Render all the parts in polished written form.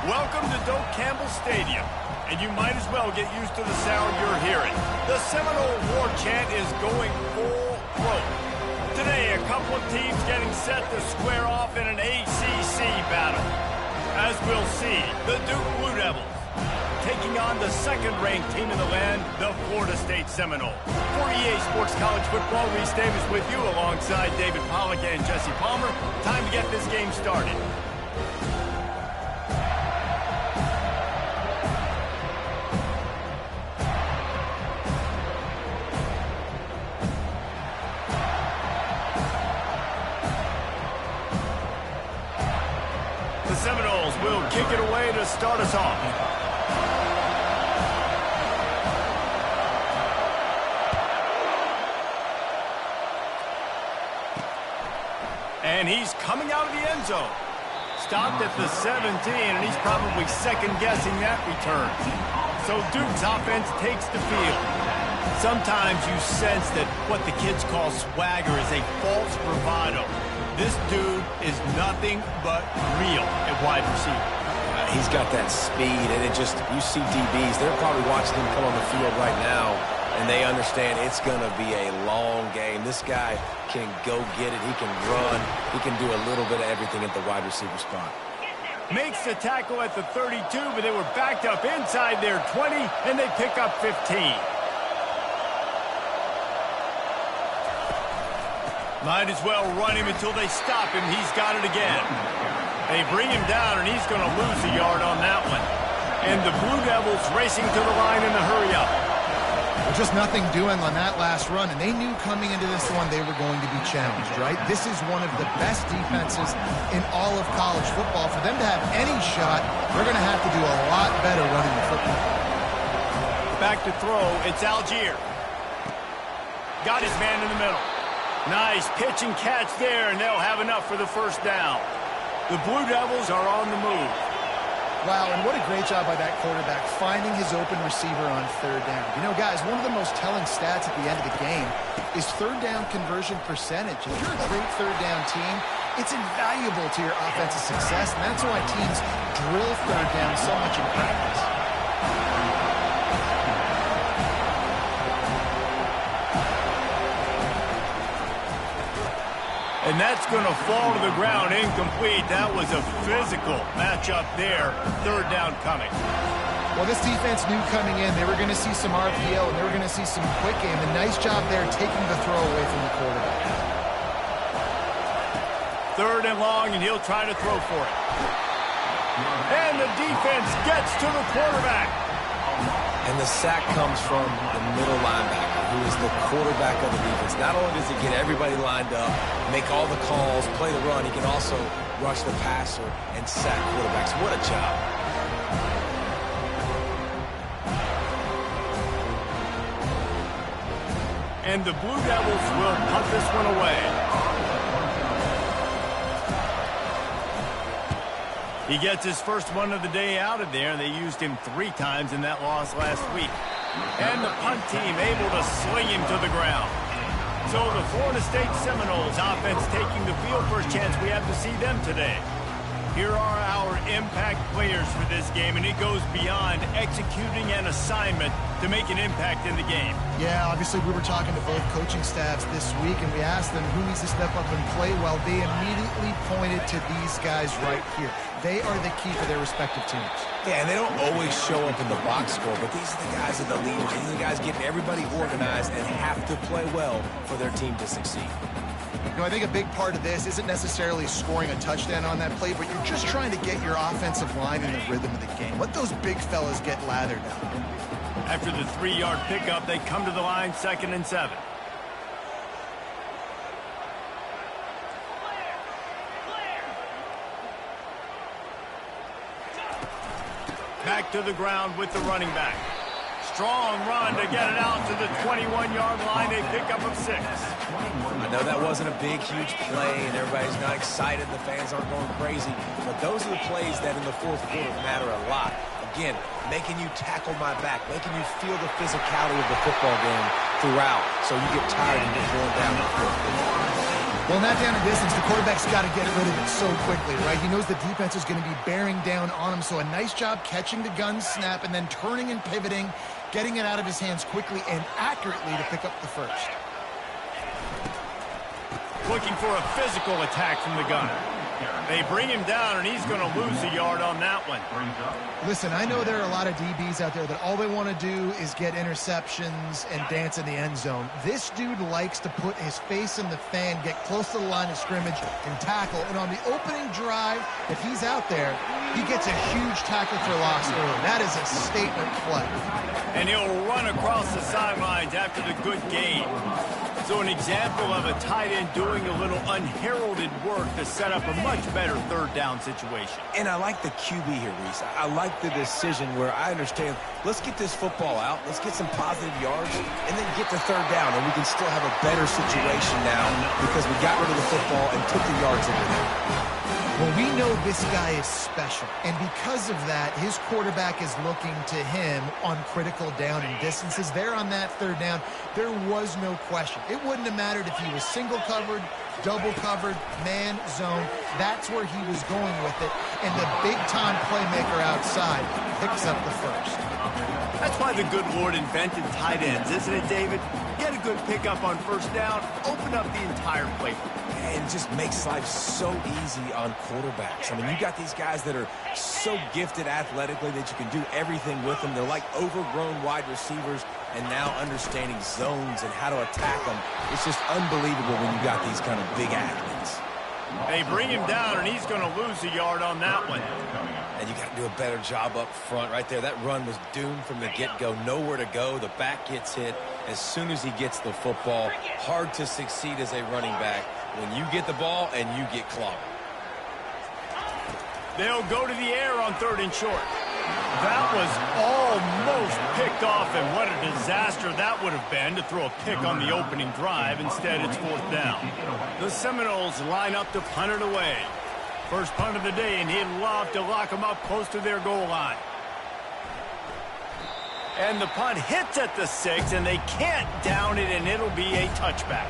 Welcome to Doak Campbell Stadium, and you might as well get used to the sound you're hearing. The Seminole war chant is going full throat. Today, a couple of teams getting set to square off in an ACC battle. As we'll see, the Duke Blue Devils taking on the second-ranked team in the land, the Florida State Seminole. For EA Sports College Football, Reese Davis with you alongside David Pollack and Jesse Palmer. Time to get this game started. The Seminoles will kick it away to start us off. And he's coming out of the end zone. Stopped at the 17, and he's probably second-guessing that return. So Duke's offense takes the field. Sometimes you sense that what the kids call swagger is a false bravado. This dude is nothing but real at wide receiver. He's got that speed, and you see DBs, they're probably watching him come on the field right now, and they understand it's going to be a long game. This guy can go get it. He can run. He can do a little bit of everything at the wide receiver spot. Makes the tackle at the 32, but they were backed up inside their 20, and they pick up 15. Might as well run him until they stop him. He's got it again. They bring him down, and he's going to lose a yard on that one. And the Blue Devils racing to the line in the hurry-up. Well, just nothing doing on that last run, and they knew coming into this one they were going to be challenged, right? This is one of the best defenses in all of college football. For them to have any shot, they're going to have to do a lot better running the football. Back to throw, it's Algier. Got his man in the middle. Nice pitch and catch there, and they'll have enough for the first down. The Blue Devils are on the move. Wow, and what a great job by that quarterback finding his open receiver on third down. You know, guys, one of the most telling stats at the end of the game is third down conversion percentage. If you're a great third down team, it's invaluable to your offensive success, and that's why teams drill third down so much in practice. And that's going to fall to the ground incomplete. That was a physical matchup there. Third down coming. Well, this defense knew coming in they were going to see some RPO and they were going to see some quick game. A nice job there taking the throw away from the quarterback. Third and long, and he'll try to throw for it. And the defense gets to the quarterback. And the sack comes from the middle linebacker, who is the quarterback of the defense. Not only does he get everybody lined up, make all the calls, play the run, he can also rush the passer and sack quarterbacks. What a job. And the Blue Devils will punt this one away. He gets his first one of the day out of there. They used him 3 times in that loss last week. And the punt team able to sling him to the ground. So the Florida State Seminoles offense taking the field. First chance we have to see them today. Here are our impact players for this game, and it goes beyond executing an assignment to make an impact in the game. Yeah, obviously we were talking to both coaching staffs this week, and we asked them who needs to step up and play well. They immediately pointed to these guys right here. They are the key for their respective teams. Yeah, and they don't always show up in the box score, but these are the guys that are the leaders. These are the guys getting everybody organized and have to play well for their team to succeed. You know, I think a big part of this isn't necessarily scoring a touchdown on that play, but you're just trying to get your offensive line in the rhythm of the game. Let those big fellas get lathered out. After the 3-yard pickup, they come to the line, 2nd and 7. Back to the ground with the running back. Strong run to get it out to the 21-yard line. They pick up of 6. I know that wasn't a big, huge play, and everybody's not excited. The fans aren't going crazy. But those are the plays that in the fourth quarter matter a lot. Again, making you tackle my back, making you feel the physicality of the football game throughout, so you get tired and get worn down. Well, not down a distance. The quarterback's got to get rid of it so quickly, right? He knows the defense is going to be bearing down on him, so a nice job catching the gun snap and then turning and pivoting, getting it out of his hands quickly and accurately to pick up the first. Looking for a physical attack from the gunner. They bring him down, and he's going to lose a yard on that one. Listen, I know there are a lot of DBs out there that all they want to do is get interceptions and dance in the end zone. This dude likes to put his face in the fan, get close to the line of scrimmage, and tackle. And on the opening drive, if he's out there, he gets a huge tackle for loss early. That is a statement play. And he'll run across the sidelines after the good gain. So an example of a tight end doing a little unheralded work to set up a much better third down situation. And I like the QB here, Reese. I like the decision where I understand, let's get this football out, let's get some positive yards, and then get to third down, and we can still have a better situation now because we got rid of the football and took the yards over there. Well, we know this guy is special, and because of that, his quarterback is looking to him on critical down and distances. There on that third down, there was no question. It wouldn't have mattered if he was single covered, double covered, man, zone. That's where he was going with it, and the big-time playmaker outside picks up the first. That's why the good Lord invented tight ends, isn't it, David? Get a good pickup on first down, open up the entire playbook. And it just makes life so easy on quarterbacks. I mean, you got these guys that are so gifted athletically that you can do everything with them. They're like overgrown wide receivers, and now understanding zones and how to attack them. It's just unbelievable when you got these kind of big athletes. They bring him down, and he's going to lose a yard on that one. And you got to do a better job up front right there. That run was doomed from the get-go. Nowhere to go. The back gets hit as soon as he gets the football. Hard to succeed as a running back when you get the ball and you get clobbered. They'll go to the air on third and short. That was almost picked off, and what a disaster that would have been to throw a pick on the opening drive. Instead, it's fourth down. The Seminoles line up to punt it away. First punt of the day, and he'd love to lock them up close to their goal line. And the punt hits at the 6, and they can't down it, and it'll be a touchback.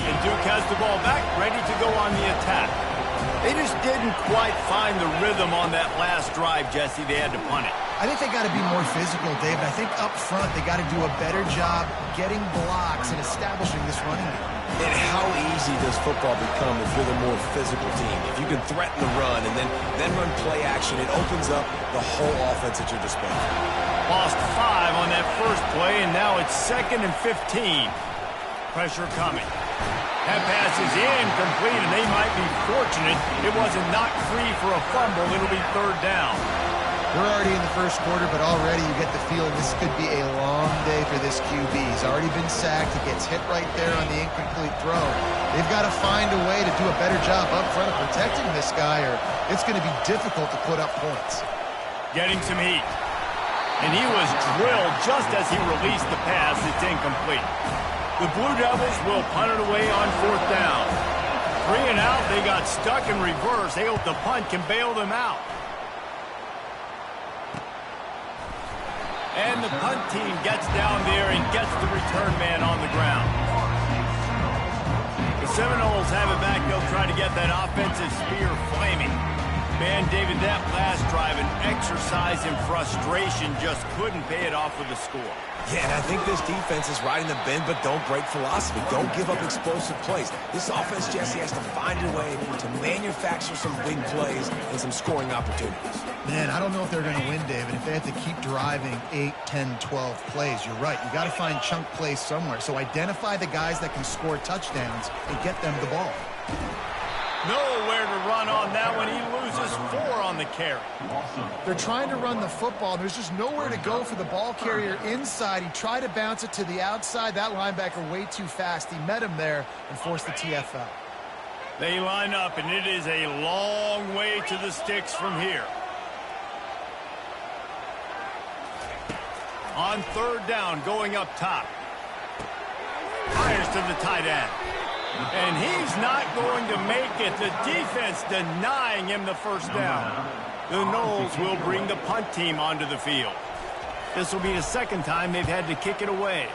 And Duke has the ball back, ready to go on the attack. They just didn't quite find the rhythm on that last drive, Jesse. They had to punt it. I think they got to be more physical, David. I think up front they got to do a better job getting blocks and establishing this running game. And how easy does football become if you're the more physical team? If you can threaten the run and then run play action, it opens up the whole offense at your disposal. Lost 5 on that first play, and now it's 2nd and 15. Pressure coming. That pass is incomplete, and they might be fortunate it wasn't knocked free for a fumble. It'll be third down. We're already in the first quarter, but already you get the feeling this could be a long day for this QB. He's already been sacked. He gets hit right there on the incomplete throw. They've got to find a way to do a better job up front of protecting this guy, or it's going to be difficult to put up points. Getting some heat. And he was drilled just as he released the pass. It's incomplete. The Blue Devils will punt it away on fourth down. 3 and out. They got stuck in reverse. They hope the punt can bail them out. And the punt team gets down there and gets the return man on the ground. The Seminoles have it back. They'll try to get that offensive spear flaming. Man, David, that last drive, an exercise in frustration, just couldn't pay it off with a score. Yeah, and I think this defense is riding the bend but don't break philosophy. Don't give up explosive plays. This offense, Jesse, has to find a way to manufacture some big plays and some scoring opportunities. Man, I don't know if they're going to win, David, if they have to keep driving 8, 10, 12 plays. You're right. You got to find chunk plays somewhere. So identify the guys that can score touchdowns and get them the ball. Nowhere to run on that one. He loses 4 on the carry. They're trying to run the football. There's just nowhere to go for the ball carrier inside. He tried to bounce it to the outside. That linebacker way too fast. He met him there and forced the TFL. They line up, and it is a long way to the sticks from here. On third down, going up top. Fires to the tight end. And he's not going to make it. The defense denying him the first down. The Noles will bring the punt team onto the field. This will be the second time they've had to kick it away.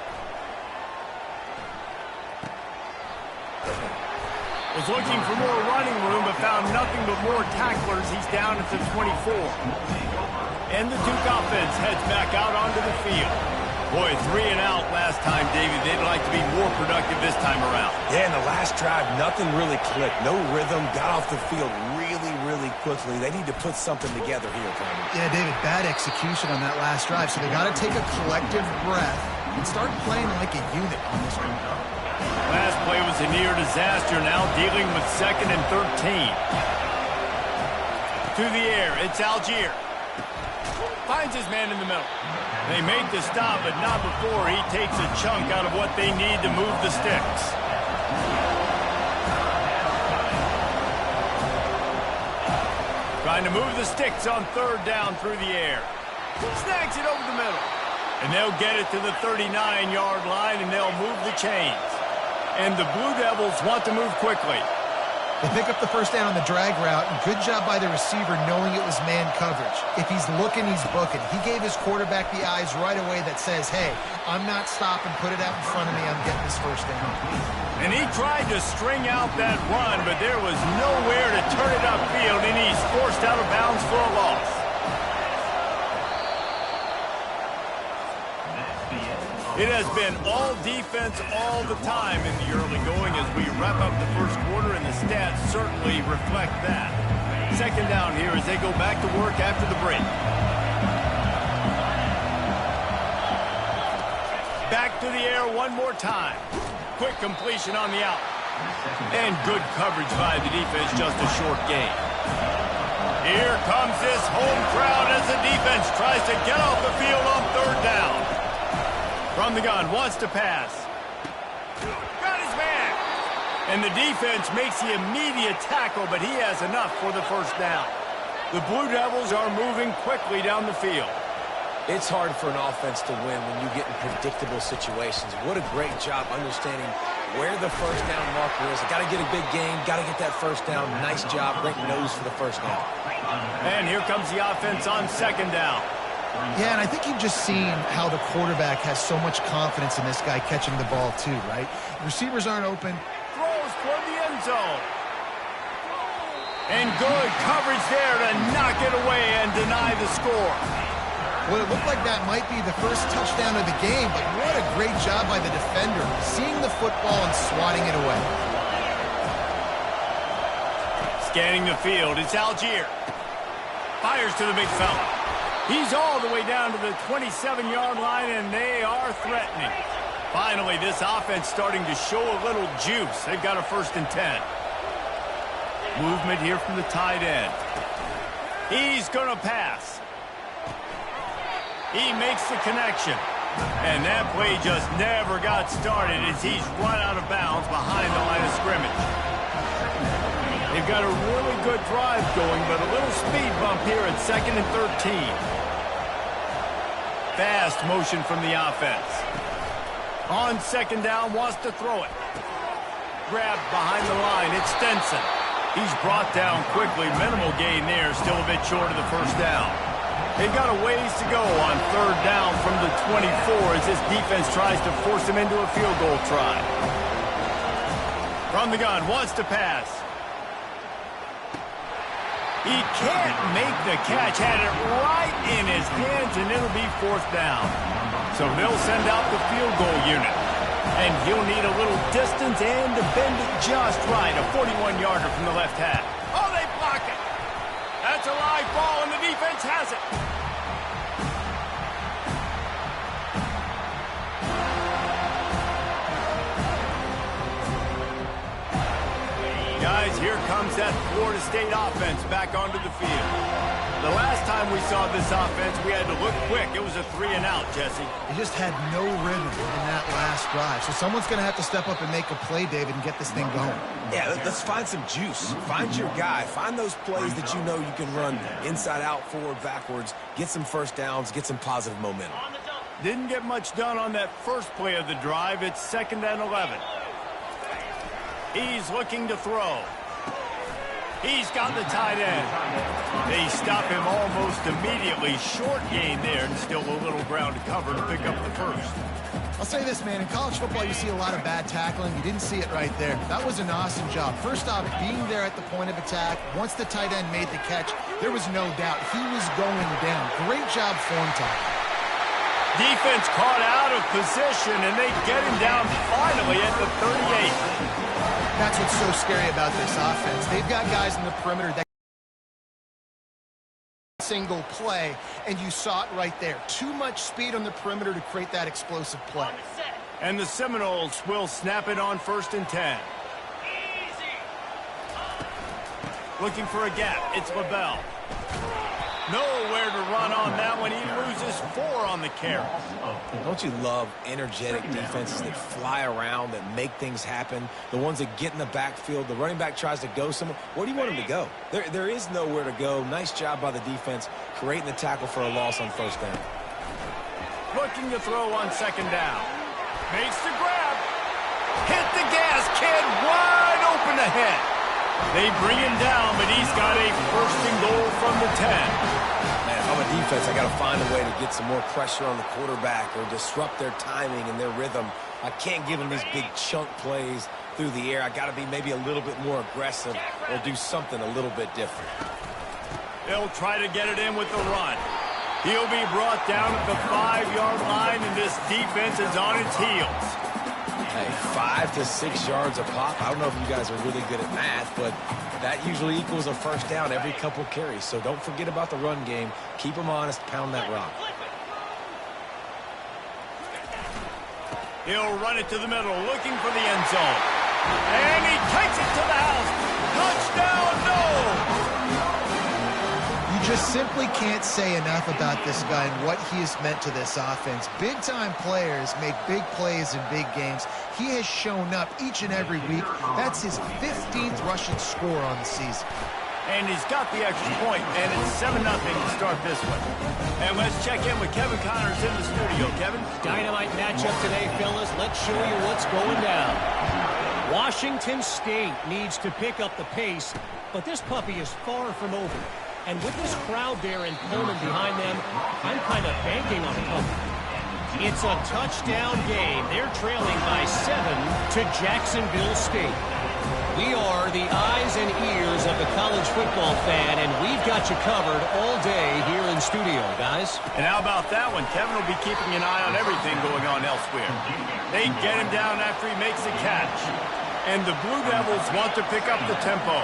Was looking for more running room, but found nothing but more tacklers. He's down at the 24. And the Duke offense heads back out onto the field. Boy, 3 and out last time, David. They'd like to be more productive this time around. Yeah, in the last drive, nothing really clicked. No rhythm, got off the field really quickly. They need to put something together here, Tony. Yeah, David, bad execution on that last drive, so they got to take a collective breath and start playing like a unit on this one. Last play was a near disaster, now dealing with 2nd and 13. To the air, it's Algier. Finds his man in the middle. They make the stop, but not before he takes a chunk out of what they need to move the sticks. Trying to move the sticks on 3rd down through the air. Snags it over the middle. And they'll get it to the 39-yard line, and they'll move the chains. And the Blue Devils want to move quickly. They pick up the first down on the drag route, and good job by the receiver knowing it was man coverage. If he's looking, he's booking. He gave his quarterback the eyes right away that says, hey, I'm not stopping, put it out in front of me, I'm getting this first down. And he tried to string out that run, but there was nowhere to turn it upfield, and he's forced out of bounds for a loss. It has been all defense all the time in the early going as we wrap up the first quarter, and the stats certainly reflect that. 2nd down here as they go back to work after the break. Back to the air one more time. Quick completion on the out. And good coverage by the defense, just a short gain. Here comes this home crowd as the defense tries to get off the field on 3rd down. From the gun, wants to pass. Got his man. And the defense makes the immediate tackle, but he has enough for the first down. The Blue Devils are moving quickly down the field. It's hard for an offense to win when you get in predictable situations. What a great job understanding where the first down marker is. Got to get a big gain, got to get that first down. Nice job, great nose for the first down. And here comes the offense on 2nd down. Yeah, and I think you've just seen how the quarterback has so much confidence in this guy catching the ball too, right? Receivers aren't open. Throws toward the end zone. And good coverage there to knock it away and deny the score. Well, it looked like that might be the first touchdown of the game, but what a great job by the defender, seeing the football and swatting it away. Scanning the field, it's Algier. Fires to the big fella. He's all the way down to the 27-yard line, and they are threatening. Finally, this offense starting to show a little juice. They've got a 1st and 10. Movement here from the tight end. He's going to pass. He makes the connection. And that play just never got started as he's run out of bounds behind the line of scrimmage. They've got a really good drive going, but a little speed bump here at 2nd and 13. Fast motion from the offense. On 2nd down, wants to throw it. Grabbed behind the line, it's Stenson. He's brought down quickly, minimal gain there, still a bit short of the first down. They've got a ways to go on 3rd down from the 24 as this defense tries to force him into a field goal try. From the gun, wants to pass. He can't make the catch, had it right in his hands, and it'll be 4th down. So they'll send out the field goal unit. And he'll need a little distance and to bend it just right. A 41-yarder from the left half. Oh, they block it. That's a live ball, and the defense has it. Guys, here comes that Florida State offense back onto the field. The last time we saw this offense, we had to look quick. It was a 3-and-out, Jesse. They just had no rhythm in that last drive. So someone's going to have to step up and make a play, David, and get this thing going. Yeah, let's find some juice. Find your guy. Find those plays that you know you can run inside out, forward, backwards. Get some first downs. Get some positive momentum. Didn't get much done on that first play of the drive. It's 2nd and 11. He's looking to throw. He's got the tight end. They stop him almost immediately. Short gain there, and still a little ground to cover to pick up the first. I'll say this, man. In college football, you see a lot of bad tackling. You didn't see it right there. That was an awesome job. First off, being there at the point of attack. Once the tight end made the catch, there was no doubt he was going down. Great job form time. Defense caught out of position, and they get him down finally at the 38. That's what's so scary about this offense. They've got guys in the perimeter that single play, and you saw it right there. Too much speed on the perimeter to create that explosive play. And the Seminoles will snap it on 1st and 10. Looking for a gap. It's LaBelle. Nowhere to run on that one. He loses 4 on the carry. Don't you love energetic defenses that fly around, that make things happen? The ones that get in the backfield. The running back tries to go somewhere. Where do you want him to go? There is nowhere to go. Nice job by the defense creating the tackle for a loss on 1st down. Looking to throw on 2nd down. Makes the grab. Hit the gas, kid. Wide open ahead. They bring him down, but he's got a 1st and goal from the 10. Man, if I'm a defense, I got to find a way to get some more pressure on the quarterback or disrupt their timing and their rhythm. I can't give them these big chunk plays through the air. I got to be maybe a little bit more aggressive or do something a little bit different. They'll try to get it in with the run. He'll be brought down at the 5-yard line, and this defense is on its heels. Hey, 5 to 6 yards a pop. I don't know if you guys are really good at math, but that usually equals a 1st down every couple carries. So don't forget about the run game. Keep them honest. Pound that rock. He'll run it to the middle, looking for the end zone. And he takes it to the house. Touchdown, no! You just simply can't say enough about this guy and what he has meant to this offense. Big-time players make big plays in big games. He has shown up each and every week. That's his 15th rushing score on the season. And he's got the extra point, and it's 7-0 to start this one. And let's check in with Kevin Connors in the studio. Kevin? Dynamite matchup today, fellas. Let's show you what's going down. Washington State needs to pick up the pace, but this puppy is far from over. And with this crowd there and Pullman behind them, I'm kind of banking on a comeback. It's a touchdown game. They're trailing by 7 to Jacksonville State. We are the eyes and ears of the college football fan, and we've got you covered all day here in studio, guys. And how about that one? Kevin will be keeping an eye on everything going on elsewhere. They get him down after he makes a catch. And the Blue Devils want to pick up the tempo.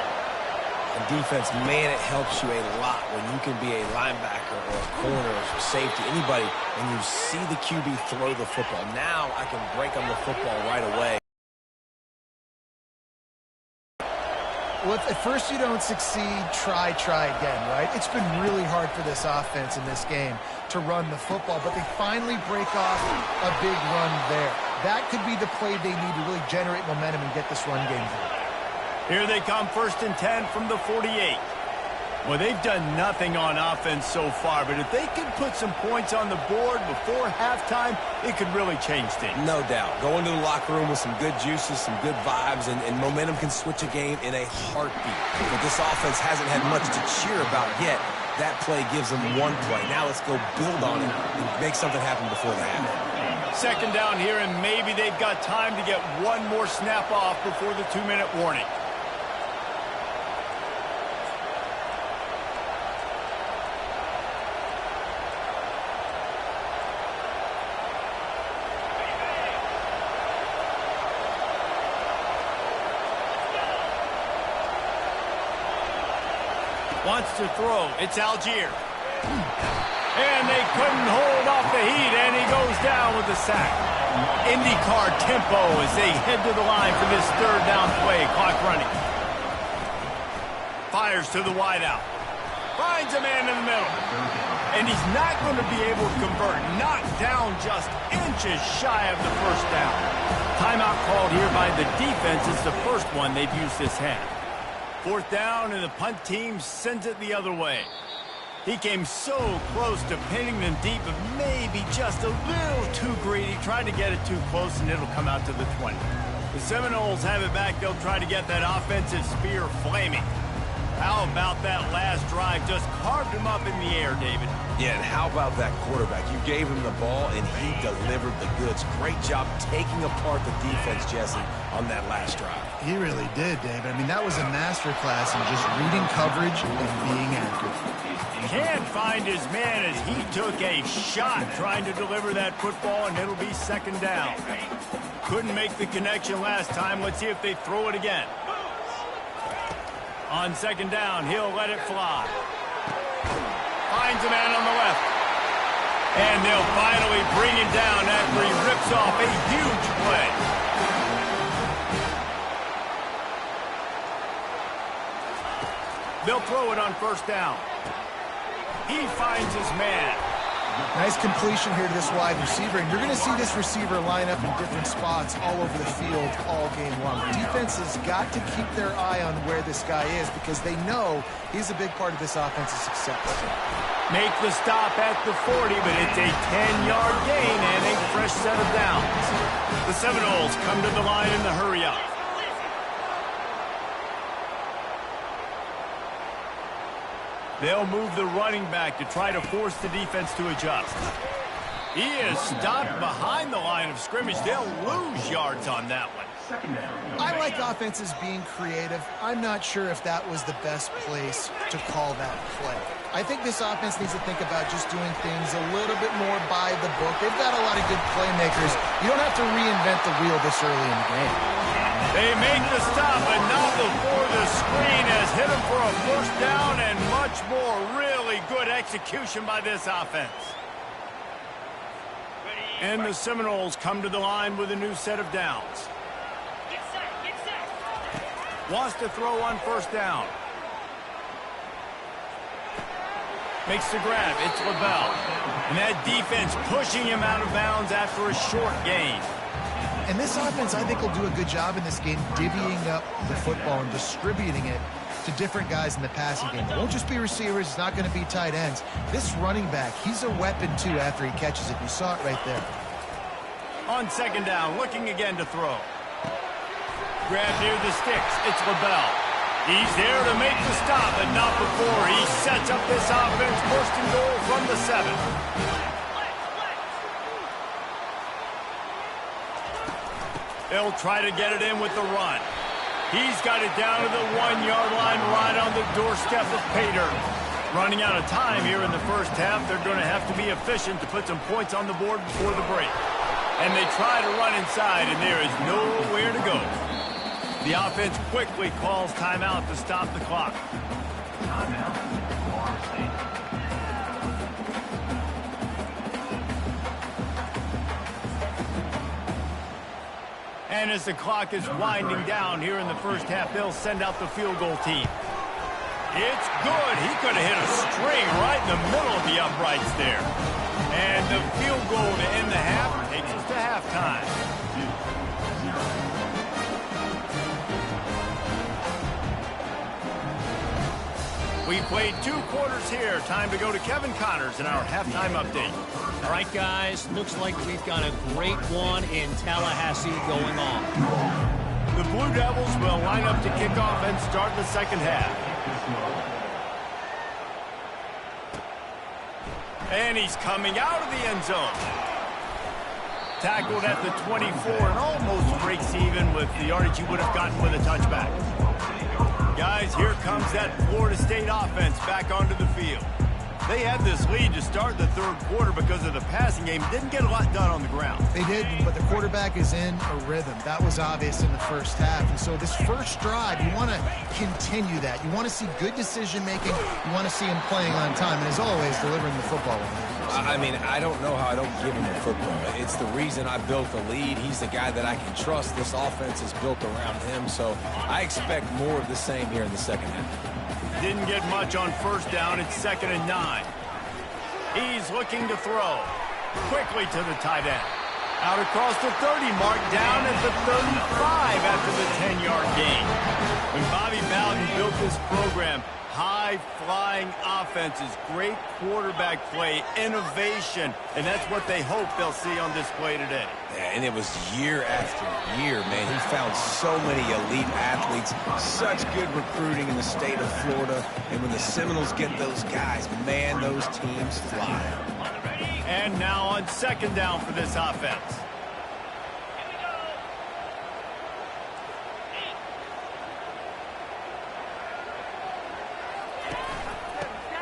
And defense, man, it helps you a lot when you can be a linebacker or a corner or safety, anybody, and you see the QB throw the football. Now I can break on the football right away. Well, if at first you don't succeed, try again, right? It's been really hard for this offense in this game to run the football, but they finally break off a big run there. That could be the play they need to really generate momentum and get this run game going. Here they come, 1st and 10 from the 48. Well, they've done nothing on offense so far, but if they could put some points on the board before halftime, it could really change things. No doubt. Go into the locker room with some good juices, some good vibes, and momentum can switch a game in a heartbeat. But this offense hasn't had much to cheer about yet. That play gives them one play. Now let's go build on it and make something happen before the half. 2nd down here, and maybe they've got time to get one more snap off before the 2-minute warning. Wants to throw. It's Algier. And they couldn't hold off the heat, and he goes down with the sack. IndyCar tempo as they head to the line for this 3rd down play. Clock running. Fires to the wideout. Finds a man in the middle. And he's not going to be able to convert. Knocked down just inches shy of the 1st down. Timeout called here by the defense. It's the first one they've used this half. 4th down, and the punt team sends it the other way. He came so close to pinning them deep, but maybe just a little too greedy. Tried to get it too close, and it'll come out to the 20. The Seminoles have it back. They'll try to get that offensive spear flaming. How about that last drive? Just carved him up in the air, David. Yeah, and how about that quarterback? You gave him the ball, and he delivered the goods. Great job taking apart the defense, Jesse, on that last drive. He really did, David. I mean, that was a masterclass in just reading coverage and being accurate. Can't find his man as he took a shot trying to deliver that football, and it'll be second down. Couldn't make the connection last time. Let's see if they throw it again. On second down, he'll let it fly. Finds a man on the left. And they'll finally bring him down after he rips off a huge play. They'll throw it on first down. He finds his man. Nice completion here to this wide receiver, and you're going to see this receiver line up in different spots all over the field all game long. Defense has got to keep their eye on where this guy is because they know he's a big part of this offense's success. Make the stop at the 40, but it's a 10-yard gain and a fresh set of downs. The Seminoles come to the line in the hurry-up. They'll move the running back to try to force the defense to adjust. He is stopped behind the line of scrimmage. They'll lose yards on that one. I like offenses being creative. I'm not sure if that was the best place to call that play. I think this offense needs to think about just doing things a little bit more by the book. They've got a lot of good playmakers. You don't have to reinvent the wheel this early in the game. They make the stop, but not before the screen has hit him for a first down and much more. Really good execution by this offense. And the Seminoles come to the line with a new set of downs. Wants to throw on first down. Makes the grab. It's LaBelle. And that defense pushing him out of bounds after a short gain. And this offense, I think, will do a good job in this game divvying up the football and distributing it to different guys in the passing game. It won't just be receivers. It's not going to be tight ends. This running back, he's a weapon, too, after he catches it. You saw it right there. On second down, looking again to throw. Grab near the sticks. It's LaBelle. He's there to make the stop, but not before he sets up this offense. First and goal from the 7. They'll try to get it in with the run. He's got it down to the 1-yard line right on the doorstep of Pater. Running out of time here in the first half. They're going to have to be efficient to put some points on the board before the break. And they try to run inside, and there is nowhere to go. The offense quickly calls timeout to stop the clock. And as the clock is winding down here in the first half, they'll send out the field goal team. It's good. He could have hit a string right in the middle of the uprights there. And the field goal to end the half takes us to halftime. We played 2 quarters here. Time to go to Kevin Connors in our halftime update. All right, guys, looks like we've got a great one in Tallahassee going on. The Blue Devils will line up to kick off and start the second half. And he's coming out of the end zone. Tackled at the 24 and almost breaks even with the yardage he would have gotten with a touchback. Guys, here comes that Florida State offense back onto the field. They had this lead to start the third quarter because of the passing game. Didn't get a lot done on the ground. They did, but the quarterback is in a rhythm. That was obvious in the first half. And so this first drive, you want to continue that. You want to see good decision-making. You want to see him playing on time. And as always, delivering the football. I mean, I don't know how I don't give him the football. It's the reason I built the lead. He's the guy that I can trust. This offense is built around him. So I expect more of the same here in the second half. Didn't get much on first down. It's 2nd and 9. He's looking to throw. Quickly to the tight end. Out across the 30 mark, down at the 35 after the 10-yard gain. When Bobby Bowden built this program, High-flying offenses, great quarterback play, innovation, and that's what they hope they'll see on display today. Yeah, and it was year after year, man. He found so many elite athletes, such good recruiting in the state of Florida, and when the Seminoles get those guys, man, those teams fly. And now on second down for this offense.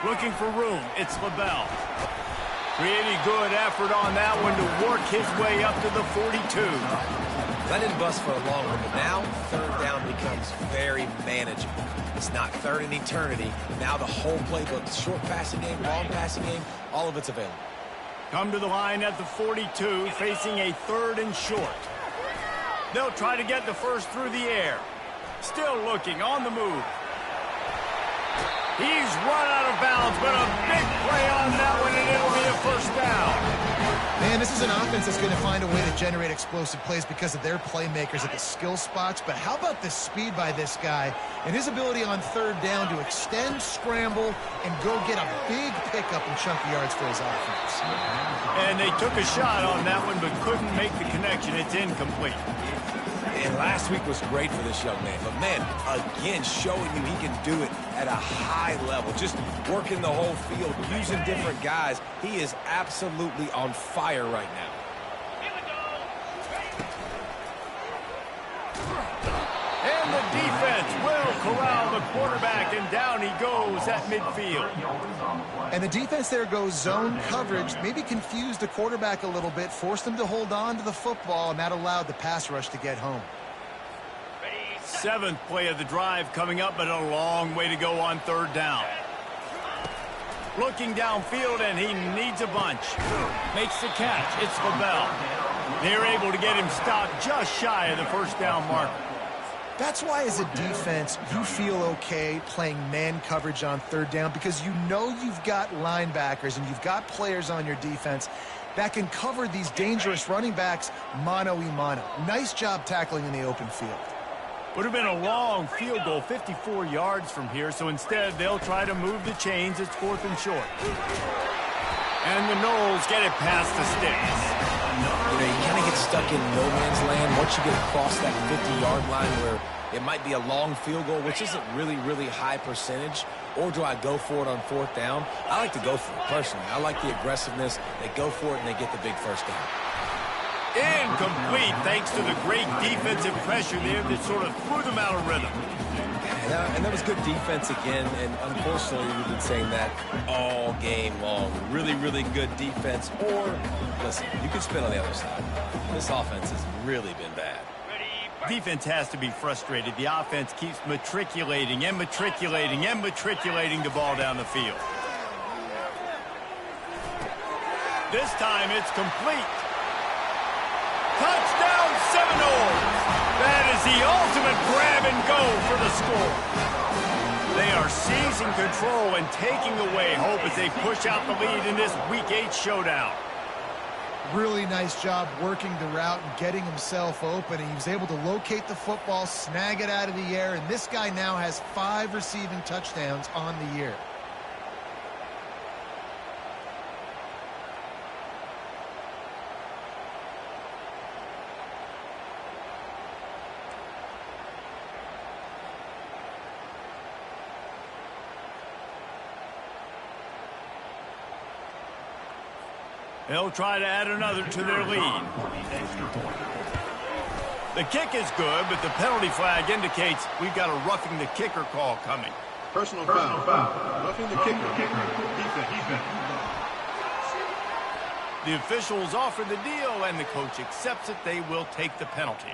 Looking for room, it's LaBelle. Pretty good effort on that one to work his way up to the 42. That didn't bust for a long one, but now third down becomes very manageable. It's not third in eternity. Now the whole playbook, short passing game, long passing game, all of it's available. Come to the line at the 42, facing a third and short. They'll try to get the first through the air. Still looking, on the move. He's run out of bounds, but a big play on that one, and it'll be a first down. Man, this is an offense that's going to find a way to generate explosive plays because of their playmakers at the skill spots. But how about the speed by this guy and his ability on third down to extend, scramble, and go get a big pickup and chunky yards for his offense. And they took a shot on that one, but couldn't make the connection. It's incomplete. And last week was great for this young man. But, man, again, showing you he can do it at a high level. Just working the whole field, using different guys. He is absolutely on fire right now. And the defense will corral the quarterback, and down he goes at midfield. And the defense there goes zone coverage, maybe confused the quarterback a little bit, forced him to hold on to the football, and that allowed the pass rush to get home. Seventh play of the drive coming up, but a long way to go on third down. Looking downfield, and he needs a bunch. Makes the catch. It's LaBelle. They're able to get him stopped just shy of the first down marker. That's why, as a defense, you feel okay playing man coverage on third down because you know you've got linebackers and you've got players on your defense that can cover these dangerous running backs mano-a-mano. Nice job tackling in the open field. Would have been a long field goal, 54 yards from here, so instead they'll try to move the chains. It's fourth and short. And the Noles get it past the sticks. You know, you kind of get stuck in no man's land once you get across that 50-yard line where it might be a long field goal, which isn't really high percentage, or do I go for it on fourth down? I like to go for it, personally. I like the aggressiveness. They go for it, and they get the big first down. Incomplete, thanks to the great defensive pressure there that sort of threw them out of rhythm. And that was good defense again, and unfortunately we've been saying that all game long. Really good defense, or, listen, you can spin on the other side. This offense has really been bad. Defense has to be frustrated. The offense keeps matriculating and matriculating and matriculating the ball down the field. This time it's complete. Touchdown Seminoles! That is the ultimate grab and go for the score. They are seizing control and taking away hope as they push out the lead in this Week 8 showdown. Really nice job working the route and getting himself open. He was able to locate the football, snag it out of the air, and this guy now has 5 receiving touchdowns on the year. They'll try to add another to their lead. The kick is good, but the penalty flag indicates we've got a roughing the kicker call coming. Personal foul. Roughing the kicker. Defense. The officials offer the deal, and the coach accepts it. They will take the penalty.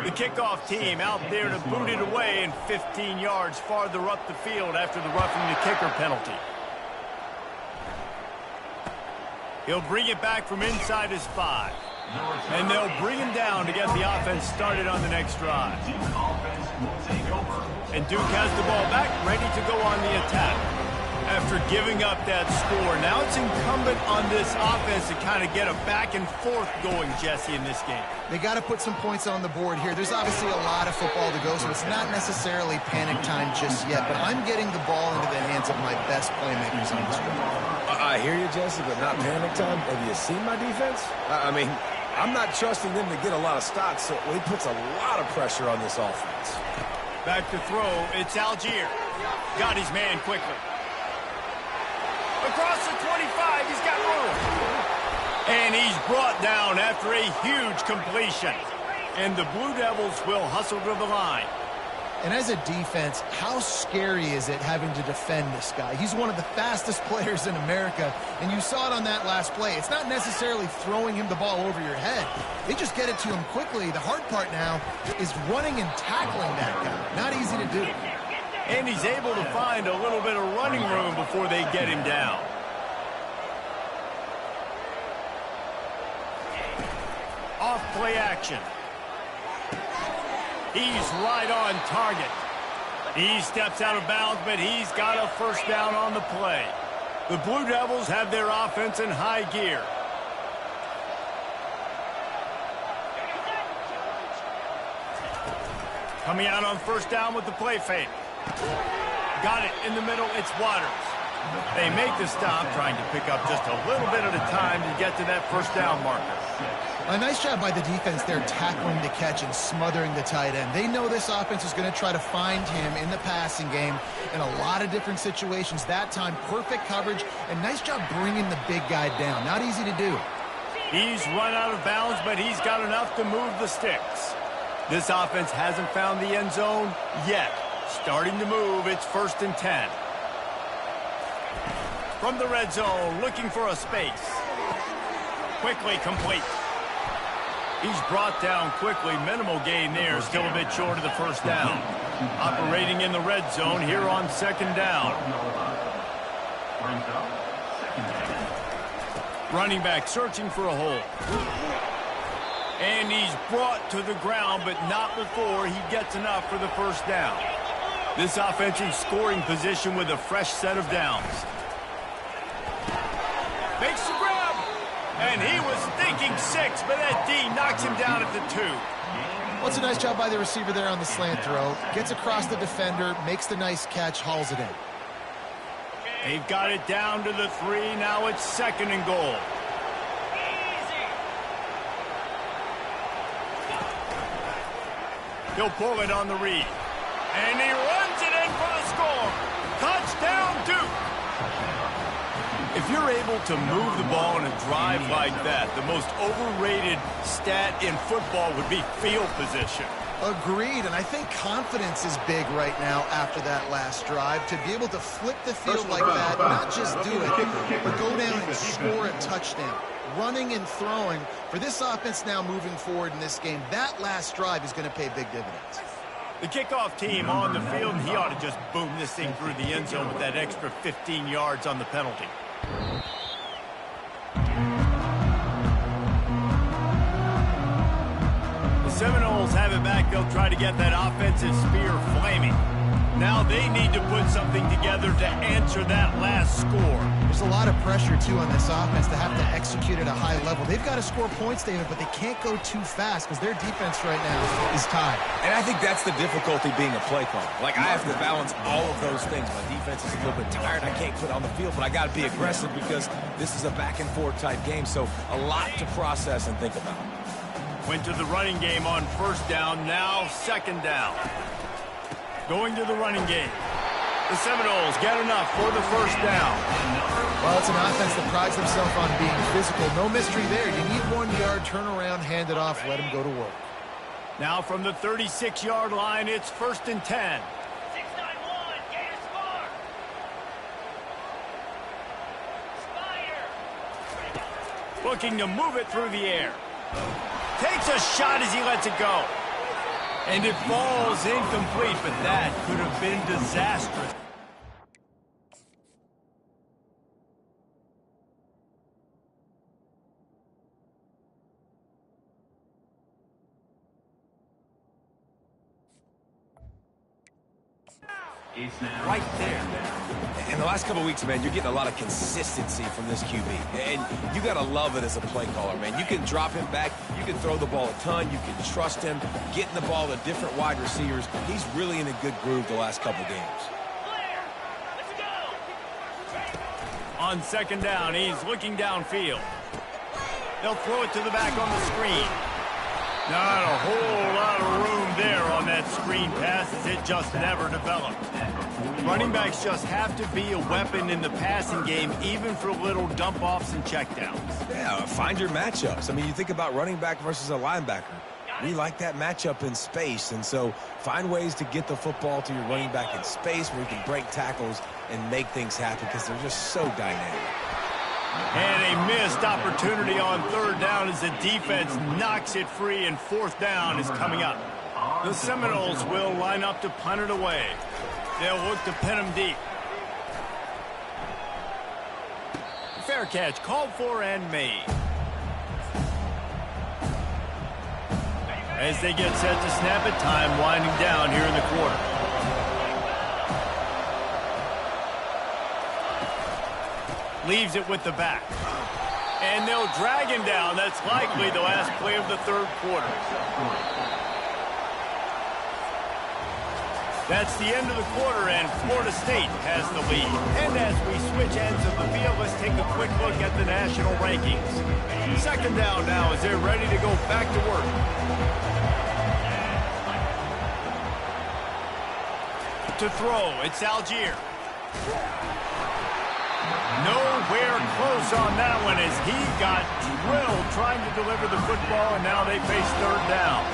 The kickoff team out there to boot it away and 15 yards farther up the field after the roughing the kicker penalty. He'll bring it back from inside his 5. And they'll bring him down to get the offense started on the next drive. And Duke has the ball back, ready to go on the attack. After giving up that score, now it's incumbent on this offense to kind of get a back and forth going, Jesse, in this game. They got to put some points on the board here. There's obviously a lot of football to go, so it's not necessarily panic time just yet, but I'm getting the ball into the hands of my best playmakers on this drive. I hear you, Jesse, but not panic time. Have you seen my defense? I mean, I'm not trusting them to get a lot of stops, so he puts a lot of pressure on this offense. Back to throw, it's Algier. Got his man quickly. Across the 25, he's got room. And he's brought down after a huge completion. And the Blue Devils will hustle to the line. And as a defense, how scary is it having to defend this guy? He's one of the fastest players in America, and you saw it on that last play. It's not necessarily throwing him the ball over your head. They just get it to him quickly. The hard part now is running and tackling that guy. Not easy to do. And he's able to find a little bit of running room before they get him down. Off play action. He's right on target. He steps out of bounds, but he's got a first down on the play. The Blue Devils have their offense in high gear. Coming out on first down with the play fake. Got it in the middle, it's Waters. They make the stop, trying to pick up just a little bit at a time to get to that first down marker. A nice job by the defense there tackling the catch and smothering the tight end. They know this offense is going to try to find him in the passing game in a lot of different situations. That time, perfect coverage, and nice job bringing the big guy down. Not easy to do. He's run out of bounds, but he's got enough to move the sticks. This offense hasn't found the end zone yet. Starting to move, it's 1st and 10. From the red zone, looking for a space. Quickly complete. He's brought down quickly. Minimal gain there. Still a bit short of the first down. Operating in the red zone here on 2nd down. Running back searching for a hole. And he's brought to the ground, but not before he gets enough for the first down. This offense in scoring position with a fresh set of downs. Makes the grab. And he was thinking 6, but that D knocks him down at the 2. Well, it's a nice job by the receiver there on the slant throw. Gets across the defender, makes the nice catch, hauls it in. They've got it down to the 3. Now it's 2nd and goal. He'll pull it on the read. And he runs it in for the score. Touchdown, Duke. If you're able to move the ball in a drive like that, the most overrated stat in football would be field position. Agreed, and I think confidence is big right now after that last drive. To be able to flip the field like that, not just do it, but go down and score a touchdown. Running and throwing, for this offense now moving forward in this game, that last drive is going to pay big dividends. The kickoff team on the field, and he ought to just boom this thing through the end zone with that extra 15 yards on the penalty. The Seminoles have it back. They'll try to get that offensive spear flaming. Now they need to put something together to answer that last score. There's a lot of pressure, too, on this offense to have to execute at a high level. They've got to score points, David, but they can't go too fast because their defense right now is tied. And I think that's the difficulty being a play caller. Like, I have to balance all of those things. My defense is a little bit tired. I can't put on the field, but I got to be aggressive because this is a back-and-forth type game, so a lot to process and think about. Went to the running game on first down, now 2nd down. Going to the running game. The Seminoles get enough for the first down. Well, it's an offense that prides themselves on being physical. No mystery there. You need 1 yard, turn around, hand it off, let them go to work. Now from the 36-yard line, it's 1st and 10. 691, Gators Farm. Spire. Looking to move it through the air. Takes a shot as he lets it go. And it falls incomplete, but that could have been disastrous. right there. In the last couple of weeks, man, you're getting a lot of consistency from this QB. And you got to love it as a play caller, man. You can drop him back. You can throw the ball a ton. You can trust him, getting the ball to different wide receivers. He's really in a good groove the last couple games. Clear. Let's go. On second down, he's looking downfield. They'll throw it to the back on the screen. Not a whole lot of room there on that screen pass as it just never developed. Running backs just have to be a weapon in the passing game, even for little dump-offs and checkdowns. Yeah, find your matchups. I mean, you think about running back versus a linebacker. We like that matchup in space, and so find ways to get the football to your running back in space where you can break tackles and make things happen because they're just so dynamic. And a missed opportunity on third down as the defense knocks it free, and fourth down is coming up. The Seminoles will line up to punt it away. They'll look to pin him deep. Fair catch called for and made. As they get set to snap it, time winding down here in the quarter. Leaves it with the back. And they'll drag him down. That's likely the last play of the third quarter. That's the end of the quarter, and Florida State has the lead. And as we switch ends of the field, let's take a quick look at the national rankings. Second down now as they're ready to go back to work. To throw, it's Algier. Nowhere close on that one as he got drilled trying to deliver the football, and now they face third down.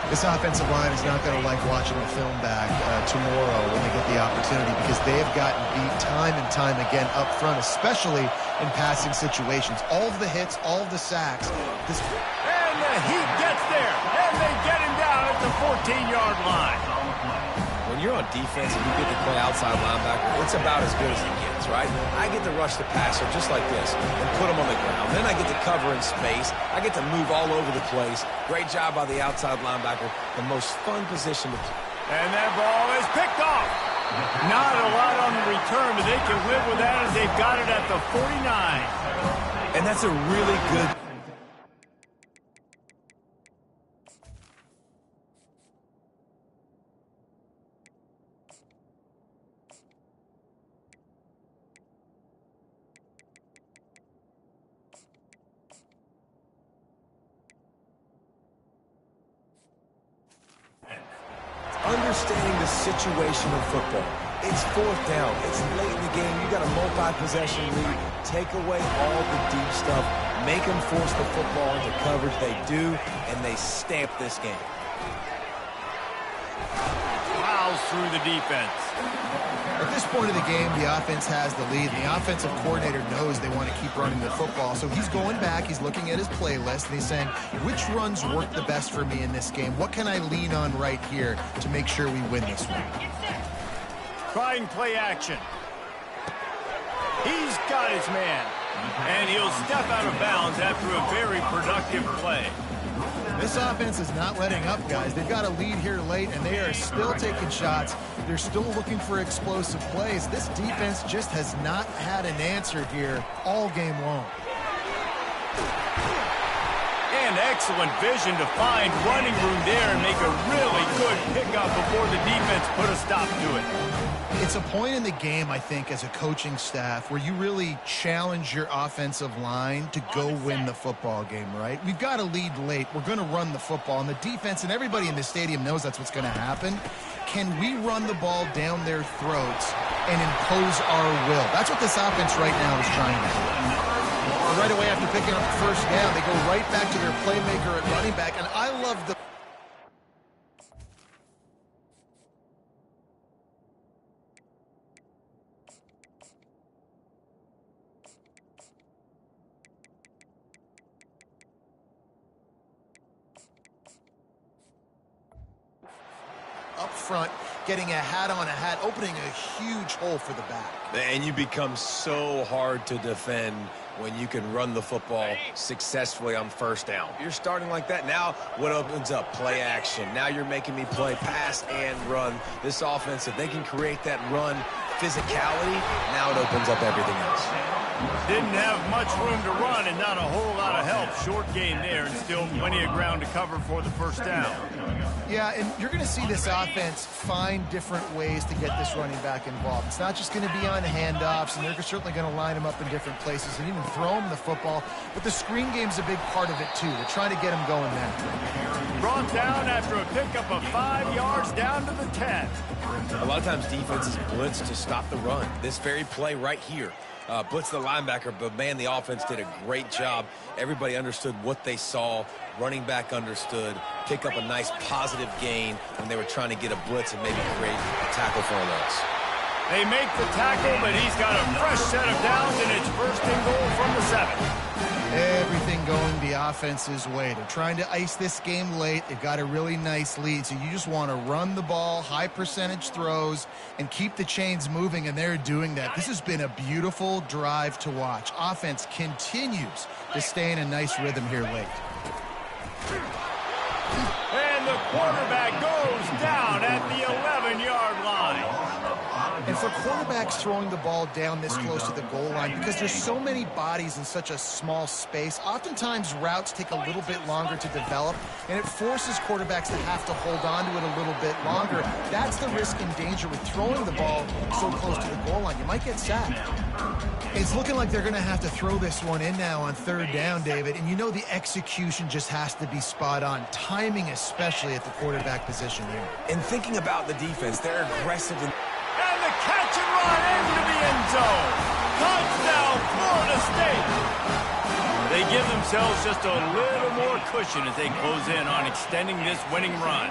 This offensive line is not going to like watching the film back tomorrow when they get the opportunity because they have gotten beat time and time again up front, especially in passing situations. All of the hits, all of the sacks. And the Heat gets there, and they get him down at the 14-yard line. When you're on defense and you get to play outside linebacker, it's about as good as it gets, right? I get to rush the passer just like this and put him on the ground. Then I get to cover in space. I get to move all over the place. Great job by the outside linebacker. The most fun position to play. And that ball is picked off. Not a lot on the return, but they can live with that as they've got it at the 49. And that's a really good... Understanding the situation of football. It's fourth down. It's late in the game. You got a multi-possession lead. Take away all the deep stuff. Make them force the football into coverage. They do, and they stamp this game. Plows through the defense. At this point of the game, the offense has the lead. The offensive coordinator knows they want to keep running the football. So he's going back, he's looking at his playlist, and he's saying, which runs work the best for me in this game? What can I lean on right here to make sure we win this one? Trying play action. He's got his man. And he'll step out of bounds after a very productive play. This offense is not letting up, guys. They've got a lead here late, and they are still taking shots. They're still looking for explosive plays. This defense just has not had an answer here all game long. And excellent vision to find running room there and make a really good pickup before the defense put a stop to it. It's a point in the game, I think, as a coaching staff where you really challenge your offensive line to go win the football game, right? We've got a lead late. We're going to run the football, and the defense and everybody in the stadium knows that's what's going to happen. Can we run the ball down their throats and impose our will? That's what this offense right now is trying to do. Right away after picking up the first down, they go right back to their playmaker at running back, and I love the... up front, getting a hat on a hat, opening a huge hole for the back. And you become so hard to defend when you can run the football successfully on first down. You're starting like that. Now what opens up? Play action. Now you're making me play pass and run. This offense, if they can create that run physicality, now it opens up everything else. Didn't have much room to run and not a whole lot of help. Short gain there and still plenty of ground to cover for the first down. Yeah, and you're going to see this offense find different ways to get this running back involved. It's not just going to be on handoffs, and they're certainly going to line him up in different places and even throw him the football. But the screen game's a big part of it, too. They're trying to get him going there. Brought down after a pickup of 5 yards down to the 10. A lot of times defenses blitz to stop the run. This very play right here. Blitz the linebacker, but man, the offense did a great job. Everybody understood what they saw. Running back understood. Pick up a nice positive gain when they were trying to get a blitz and maybe create a tackle for a loss. They make the tackle, but he's got a fresh set of downs, and it's first and goal from the 7. Everything going the offense's way. They're trying to ice this game late. They've got a really nice lead, so you just want to run the ball, high percentage throws, and keep the chains moving, and they're doing that. This has been a beautiful drive to watch. Offense continues to stay in a nice rhythm here late. And the quarterback goes down at the 11-yard line. And for quarterbacks throwing the ball down this close to the goal line, because there's so many bodies in such a small space, oftentimes routes take a little bit longer to develop, and it forces quarterbacks to have to hold on to it a little bit longer. That's the risk and danger with throwing the ball so close to the goal line. You might get sacked. It's looking like they're going to have to throw this one in now on third down, David, and you know the execution just has to be spot on, timing especially at the quarterback position here. And thinking about the defense, they're aggressive. And the catch and run into the end zone. Touchdown, Florida State. They give themselves just a little more cushion as they close in on extending this winning run.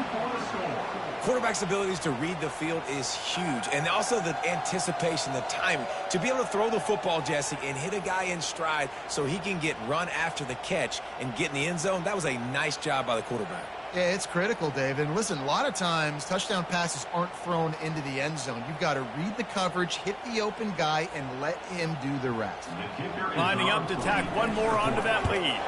Quarterback's abilities to read the field is huge, and also the anticipation, the timing. To be able to throw the football, Jesse, and hit a guy in stride so he can get run after the catch and get in the end zone, that was a nice job by the quarterback. Yeah, it's critical, David. And listen, a lot of times touchdown passes aren't thrown into the end zone. You've got to read the coverage, hit the open guy, and let him do the rest. Lining up to tack one more onto that lead.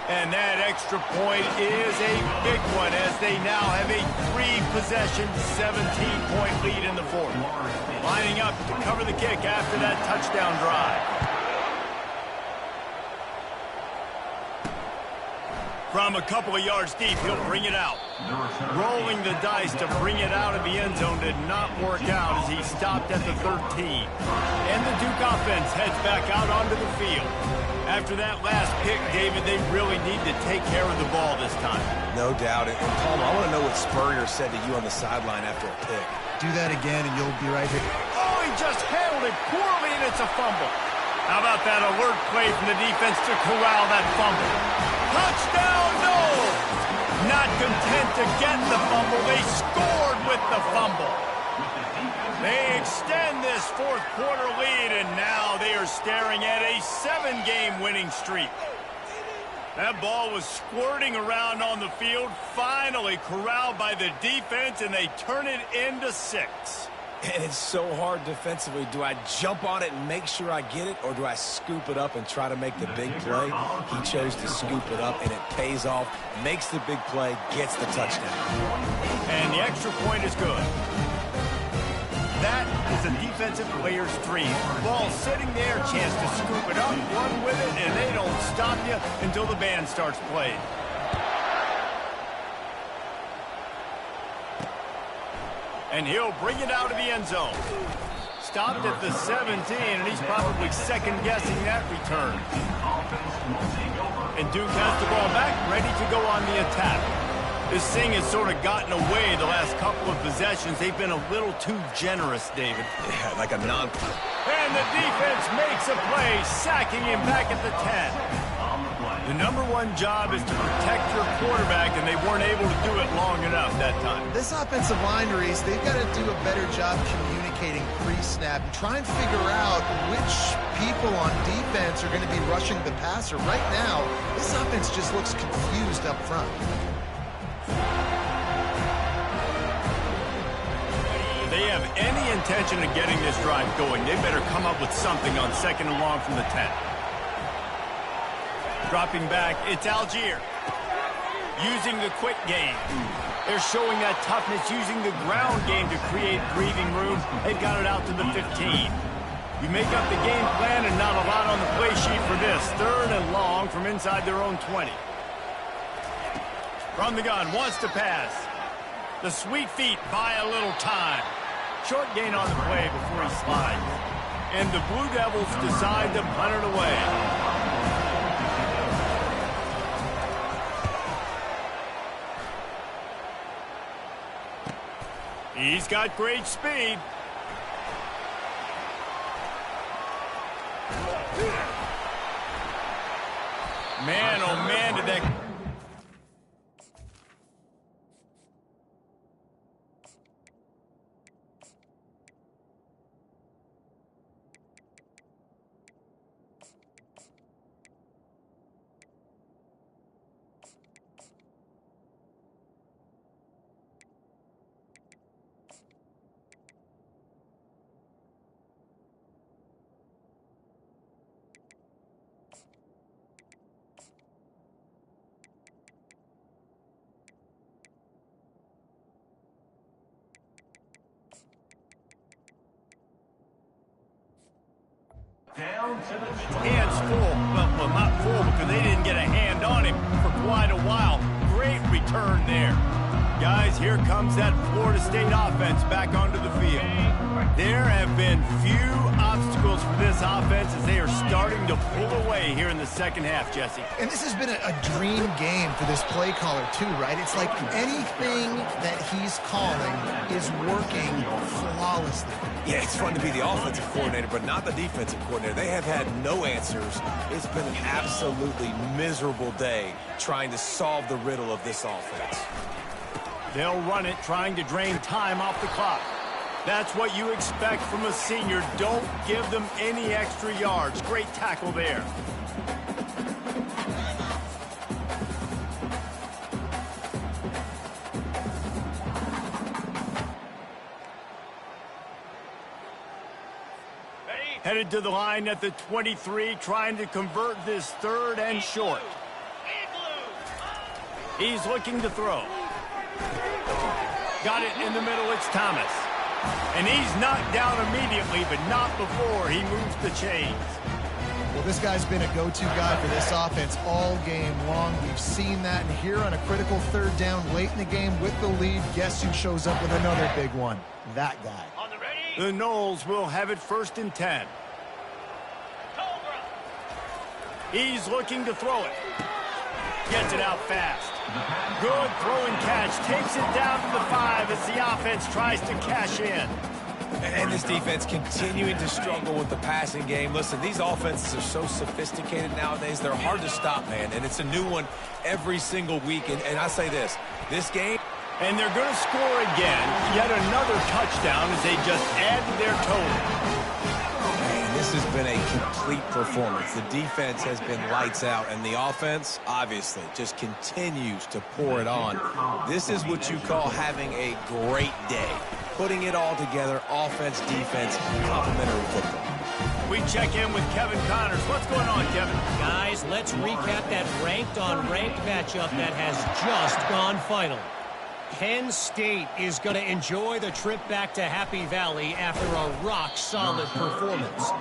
And that extra point is a big one as they now have a 3-possession, 17-point lead in the fourth. Lining up to cover the kick after that touchdown drive. From a couple of yards deep, he'll bring it out. Rolling the dice to bring it out of the end zone did not work out as he stopped at the 13. And the Duke offense heads back out onto the field. After that last pick, David, they really need to take care of the ball this time. No doubt. And Palmer, I want to know what Spurrier said to you on the sideline after a pick. Do that again, and you'll be right here. Oh, he just handled it poorly, and it's a fumble. How about that alert play from the defense to corral that fumble? Touchdown, no! Not content to get the fumble, they scored with the fumble. They extend this fourth quarter lead, and now they are staring at a 7-game winning streak. That ball was squirting around on the field, finally corralled by the defense, and they turn it into 6. And it's so hard defensively. Do I jump on it and make sure I get it, or do I scoop it up and try to make the big play? He chose to scoop it up, and it pays off, makes the big play, gets the touchdown. And the extra point is good. That is a defensive player's dream. Ball sitting there, chance to scoop it up, run with it, and they don't stop you until the band starts playing. And he'll bring it out of the end zone. Stopped at the 17, and he's probably second-guessing that return. And Duke has the ball back, ready to go on the attack. This thing has sort of gotten away the last couple of possessions. They've been a little too generous, David. Yeah, like a non... And the defense makes a play, sacking him back at the 10. The number one job is to protect your quarterback, and they weren't able to do it long enough that time. This offensive line, Reese, they've got to do a better job communicating pre-snap and try and figure out which people on defense are going to be rushing the passer. Right now, this offense just looks confused up front. They have any intention of getting this drive going, they better come up with something on second and long from the 10. Dropping back, it's Algier. Using the quick game. They're showing that toughness, using the ground game to create breathing room. They've got it out to the 15. You make up the game plan and not a lot on the play sheet for this. 3rd and long from inside their own 20. From the gun, wants to pass. The sweet feet buy a little time. Short gain on the play before he slides. And the Blue Devils decide to punt it away. He's got great speed. Man, oh man, did that... Hands full, well, not full because they didn't get a hand on him for quite a while. Great return there. Guys, here comes that Florida State offense back onto the field. There have been few obstacles for this offense as they are starting to pull away here in the second half, Jesse. And this has been a dream game for this play caller too, right? It's like anything that he's calling is working flawlessly. Yeah, it's fun to be the offensive coordinator, but not the defensive coordinator. They have had no answers. It's been an absolutely miserable day trying to solve the riddle of this offense. They'll run it, trying to drain time off the clock. That's what you expect from a senior. Don't give them any extra yards. Great tackle there. Headed to the line at the 23, trying to convert this 3rd and short. He's looking to throw. Got it in the middle, it's Thomas. And he's knocked down immediately, but not before he moves the chains. Well, this guy's been a go-to guy for this offense all game long. We've seen that, and here on a critical 3rd down late in the game with the lead, guess who shows up with another big one? That guy. The Noles will have it 1st and 10. He's looking to throw it. Gets it out fast. Good throw and catch. Takes it down to the 5 as the offense tries to cash in. And this defense continuing to struggle with the passing game. Listen, these offenses are so sophisticated nowadays. They're hard to stop, man. And it's a new one every single week. And I say this game... And they're going to score again. Yet another touchdown as they just add to their total. Man, this has been a complete performance. The defense has been lights out, and the offense, obviously, just continues to pour it on. This is what you call having a great day. Putting it all together, offense, defense, complementary football. We check in with Kevin Connors. What's going on, Kevin? Guys, let's recap that ranked-on-ranked matchup that has just gone final. Penn State is going to enjoy the trip back to Happy Valley after a rock-solid performance.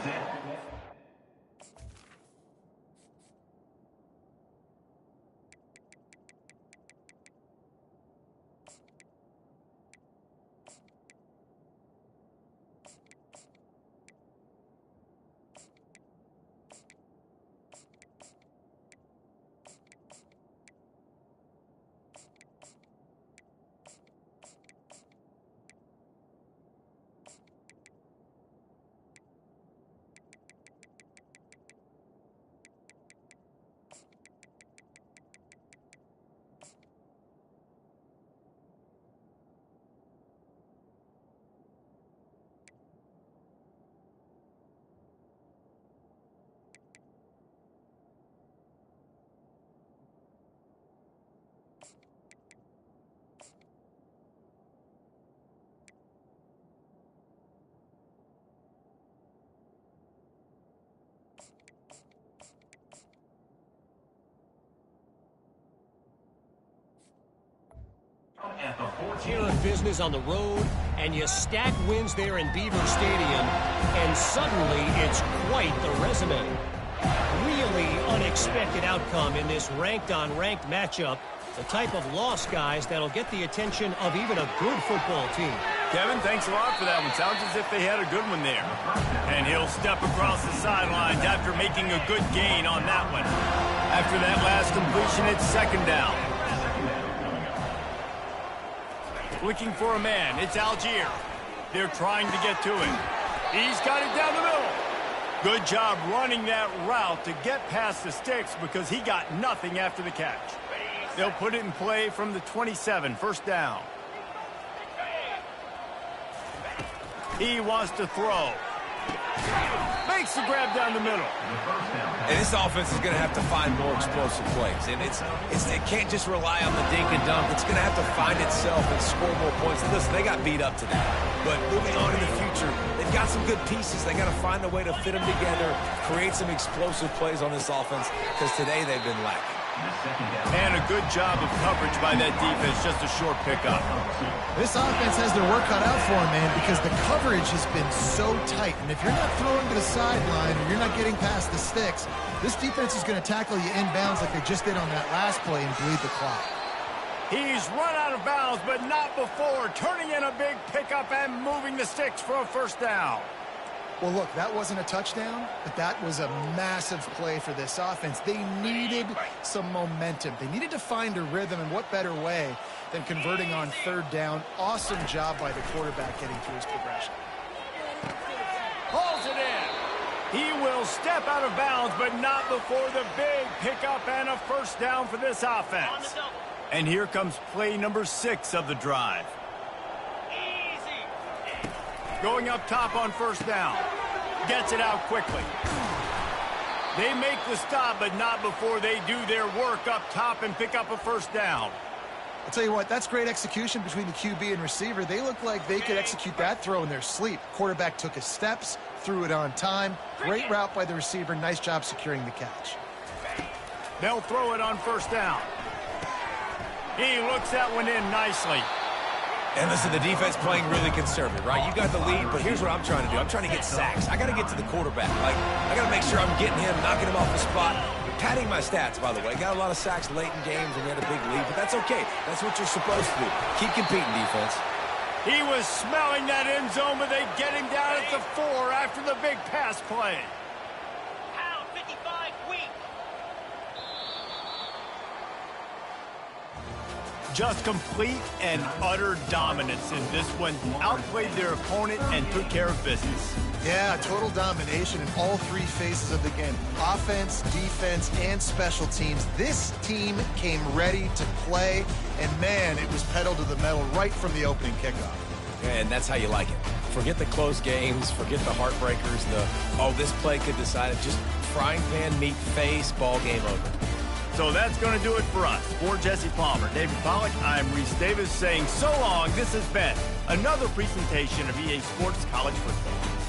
Care of business on the road, and you stack wins there in Beaver Stadium, and suddenly it's quite the resume. Really unexpected outcome in this ranked-on-ranked matchup. The type of loss, guys, that'll get the attention of even a good football team. Kevin, thanks a lot for that one. Sounds as if they had a good one there. And he'll step across the sidelines after making a good gain on that one. After that last completion, it's second down. Looking for a man. It's Algier. They're trying to get to him. He's got it down the middle. Good job running that route to get past the sticks because he got nothing after the catch. They'll put it in play from the 27, first down. He wants to throw. Makes the grab down the middle. And this offense is going to have to find more explosive plays. And it can't just rely on the dink and dunk. It's going to have to find itself and score more points. Listen, they got beat up today. But moving on in the future, they've got some good pieces. They got to find a way to fit them together, create some explosive plays on this offense, because today they've been lacking. And a good job of coverage by that defense, just a short pickup. This offense has their work cut out for them, man, because the coverage has been so tight. And if you're not throwing to the sideline or you're not getting past the sticks, this defense is going to tackle you inbounds like they just did on that last play and bleed the clock. He's run out of bounds, but not before turning in a big pickup and moving the sticks for a first down. Well, look, that wasn't a touchdown, but that was a massive play for this offense. They needed some momentum. They needed to find a rhythm, and what better way than converting on third down. Awesome job by the quarterback getting through his progression. Pulls it in. He will step out of bounds, but not before the big pickup and a first down for this offense. And here comes play number 6 of the drive. Going up top on first down. Gets it out quickly. They make the stop, but not before they do their work up top and pick up a first down. I'll tell you what, that's great execution between the QB and receiver. They look like they could execute that throw in their sleep. Quarterback took his steps, threw it on time. Great route by the receiver. Nice job securing the catch. They'll throw it on first down. He looks that one in nicely. And listen, the defense playing really conservative, right? You got the lead, but here's what I'm trying to do. I'm trying to get sacks. I got to get to the quarterback. I got to make sure I'm getting him, knocking him off the spot. Padding my stats, by the way. Got a lot of sacks late in games when we had a big lead, but that's okay. That's what you're supposed to do. Keep competing, defense. He was smelling that end zone, but they get him down at the 4 after the big pass play. Pound 55 weak. Just complete and utter dominance in this one. Outplayed their opponent and took care of business. Yeah, total domination in all 3 phases of the game. Offense, defense, and special teams. This team came ready to play, and man, it was pedal to the metal right from the opening kickoff. And that's how you like it. Forget the close games, forget the heartbreakers, this play could decide it. Just frying pan, meat face, ball game over. So that's going to do it for us. For Jesse Palmer, David Pollack, I'm Reese Davis saying so long. This has been another presentation of EA Sports College Football.